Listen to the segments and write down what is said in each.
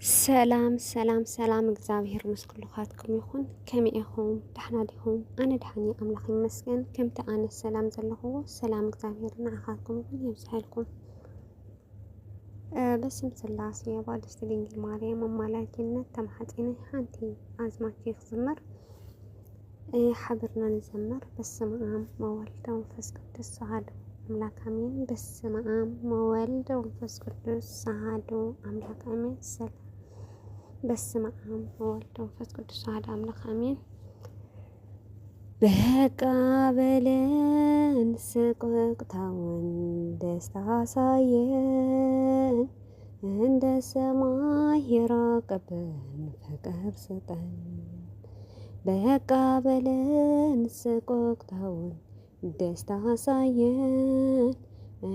ሰላም እግዚአብሔር ምስክልኻትኩም ይኹን ከመይኹም ደሕና ዲኹም ኣነ ደሕኒ ኣምላኽ ይመስገን ከምቲ ኣነ ሰላም ዘለኹዎ ሰላም እግዚአብሔር ንዓኻትኩም ይኹን ይብዛሕልኩም በስም ስላሴ ባድስቲ ድንግል ማርያም ኣማላጅነት ተማሓፂነ ሓንቲ ኣዝማች ክዝመር ሓብርና ንዘምር በስመ አብ ወወልድ ወመንፈስ ቅዱስ አሐዱ አምላክ አሜን። በስመ አብ ወወልድ ወመንፈስ ቅዱስ አሐዱ አምላክ አሜን። ሰላም በስመ አብ ወወልድ ወመንፈስ ቅዱስ አሐዱ አምላክ አሜን። በቃ በለን ስቅታውን ደስታ አሳየን እንደ ሰማይ የራቀብን ፍቅር ስጠን። በቃ በለን ስቅታውን ደስታ አሳየን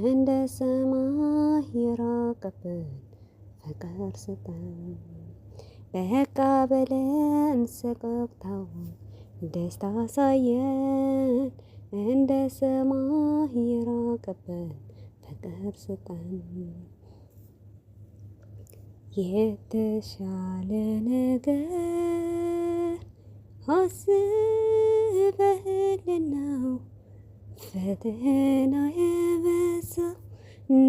እንደ ሰማይ የራቀብን ፍቅር ስጠን። በቃ በለን ስቅታውን ደስታ አሳየን እንደ ሰማይ የራቀብን ፍቅር ስጠን። የተሻለ ነገር አስበህልን ነው ፈተና የበዛው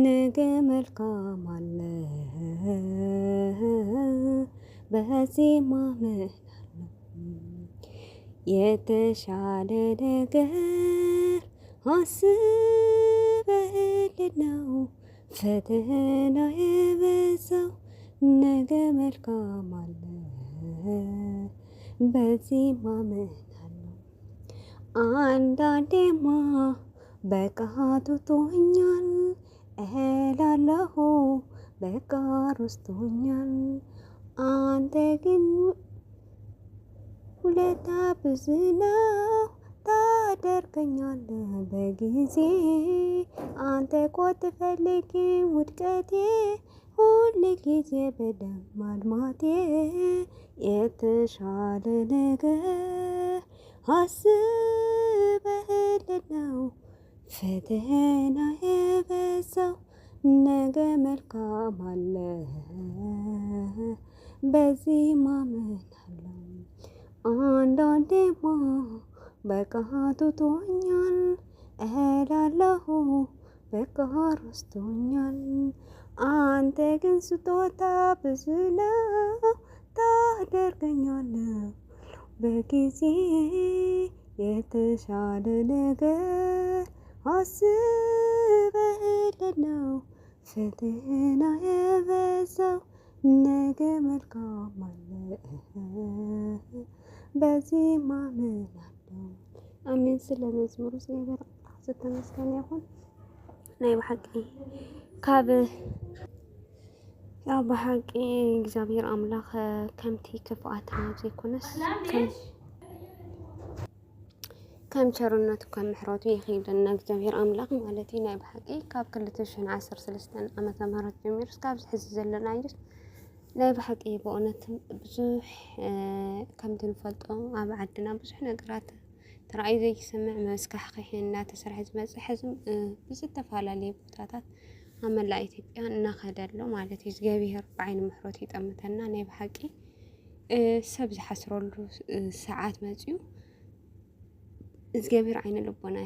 ነገ መልካም አለ በዚህ ማመን የተሻለ ነገር አስበህልን ነው ፈተና የበዛው ነገ መልካም አለ በዚህ ማመን አለው። አንዳንዴማ በቃ ቶቶኛል እላለሁ በቃ ረስቶኛል። አንተ ግን ውለታ ብዙ ነው ታደርገኛለህ በጊዜ አንተ እኮ አትፈልጊም ውድቀቴ ሁል ጊዜ በደም ማልማቴ የተሻለ ነገር አስበህልን ነው ፈተና የበዛው ነገ መልካም አለ በዚህ ማመን አለው። አንዳንዴማ በቃ ቶቶኛል እላለሁ በቃ ረስቶኛል። አንተ ግን ስጦታ ብዙ ነው ታደርገኛለህ በጊዜ የተሻለ ነገር አስበህልን ነው ፈተና የበዛው ነገ መልካም አለ በዚህ ማመን አለው። አሜን። ስለ መዝሙሩ እግዚአብሔር አምላክ ዝተመስገነ ይኹን። ናይ ብሓቂ ካብ ያው ብሓቂ እግዚአብሔር አምላክ ከምቲ ክፍኣትና ዘይኮነስ ከም ቸርነቱ ከም ምሕረቱ ይኸይደና እግዚአብሔር አምላክ ማለት እዩ። ናይ ብሓቂ ካብ 2013 ዓመተ ምህረት ጀሚሩ እስካብ ዝሕዚ ዘለና እዩ። ናይ ብሓቂ ብእውነት ብዙሕ ከምቲ ንፈልጦ ኣብ ዓድና ብዙሕ ነገራት ተራእዩ ዘይስምዕ መስካሕክሒ እናተሰርሐ ዝመፅእ ሕዝም ብዝተፈላለየ ቦታታት ኣብ መላእ ኢትዮጵያ እናኸደሎ ማለት እዩ። እግዚአብሔር ብዓይኒ ምሕረቱ ይጠምተና። ናይ ብሓቂ ሰብ ዝሓስረሉ ሰዓት መፅዩ እግዚአብሔር ዓይነ ልቦና